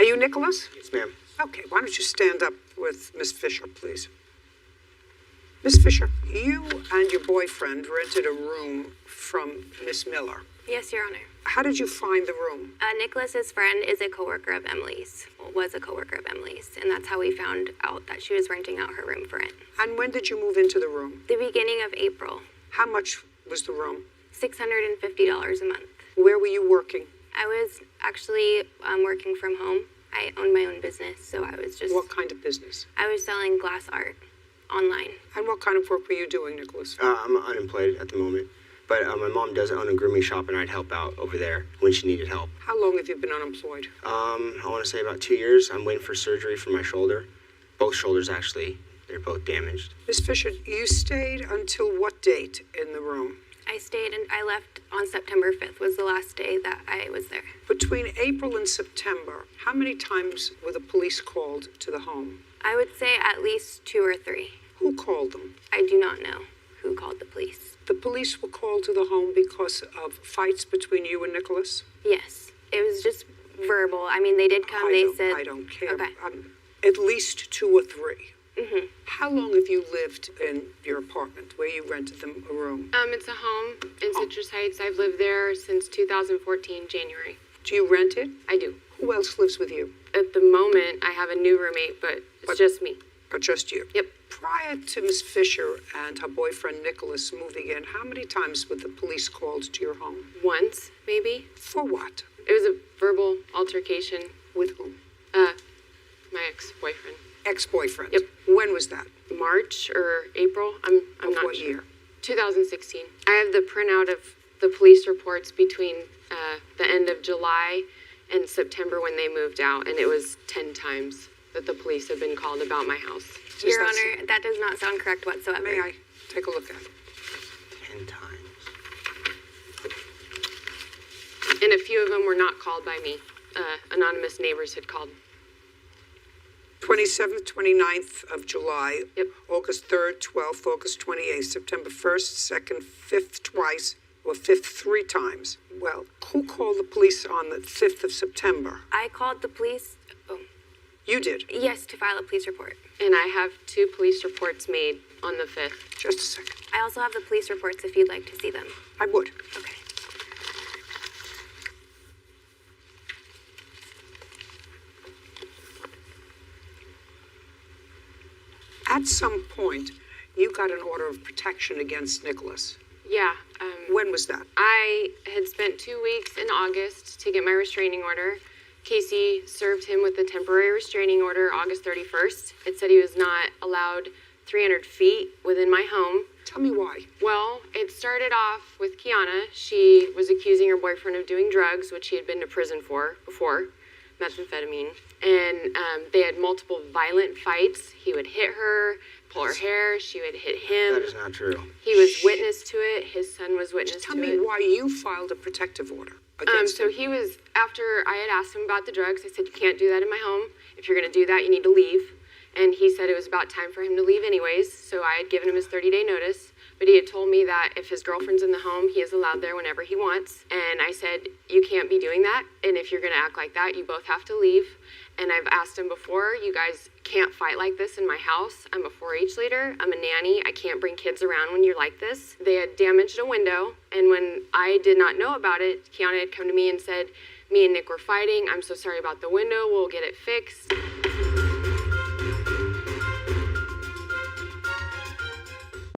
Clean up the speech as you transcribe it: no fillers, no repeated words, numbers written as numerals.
you Nicholas? Yes, ma'am. Okay, why don't you stand up with Miss Fisher, please? Miss Fisher, you and your boyfriend rented a room from Miss Miller. Yes, Your Honor. How did you find the room? Nicholas's friend is a coworker of Emily's, was a coworker of Emily's, and that's how we found out that she was renting out her room for rent. And when did you move into the room? The beginning of April, How much was the room? $650 a month. Where were you working? I was actually working from home. I owned my own business, so I was just... What kind of business? I was selling glass art online. And what kind of work were you doing, Nicholas? I'm unemployed at the moment, but my mom does own a grooming shop, and I'd help out over there when she needed help. How long have you been unemployed? I want to say about 2 years. I'm waiting for surgery for my shoulder. Both shoulders, actually. They're both damaged. Miss Fisher, you stayed until what date in the room? I stayed and I left on September 5th was the last day that I was there. Between April and September, how many times were the police called to the home? I would say at least 2 or 3. Who called them? I do not know who called the police. The police were called to the home because of fights between you and Nicholas? Yes, it was just verbal. I mean, they did come, I don't care. Okay. At least 2 or 3. Mm-hmm. How long have you lived in your apartment where you rented them a room? It's a home in Citrus Heights. I've lived there since 2014, January. Do you rent it? I do. Who else lives with you? At the moment, I have a new roommate, but it's just me. Or just you? Yep. Prior to Miss Fisher and her boyfriend Nicholas moving in, how many times were the police called to your home? Once, maybe. For what? It was a verbal altercation. With whom? My ex-boyfriend. Ex-boyfriend? Yep. When was that? March or April? I'm Of not what sure. year? 2016. I have the printout of the police reports between the end of July and September when they moved out, and it was 10 times that the police have been called about my house. Your Honor, that does not sound correct whatsoever. May I take a look at it? 10 times. And a few of them were not called by me. Anonymous neighbors had called. 27th, 29th of July, Yep. August 3rd, 12th, August 28th, September 1st, 2nd, 5th twice, or 5th 3 times. Well, who called the police on the 5th of September? I called the police, You did. yes, to file a police report. And I have 2 police reports made on the 5th. Just a second. I also have the police reports if you'd like to see them. I would. Okay. At some point, you got an order of protection against Nicholas. Yeah. When was that? I had spent 2 weeks in August to get my restraining order. Casey served him with a temporary restraining order August 31st. It said he was not allowed 300 feet within my home. Tell me why. Well, it started off with Kiana. She was accusing her boyfriend of doing drugs, which he had been to prison for before, methamphetamine. And they had multiple violent fights. He would hit her, pull her hair. She would hit him. That is not true. He was witness to it. His son was witness Tell to me it. why you filed a protective order against So him. he was, after I had asked him about the drugs, I said, you can't do that in my home. If you're going to do that, you need to leave. And he said it was about time for him to leave anyways, so I had given him his 30-day notice. But he had told me that if his girlfriend's in the home, he is allowed there whenever he wants. And I said, you can't be doing that. And if you're going to act like that, you both have to leave. And I've asked him before, you guys can't fight like this in my house. I'm a 4-H leader. I'm a nanny. I can't bring kids around when you're like this. They had damaged a window. And when I did not know about it, Kiana had come to me and said, me and Nick were fighting. I'm so sorry about the window. We'll get it fixed.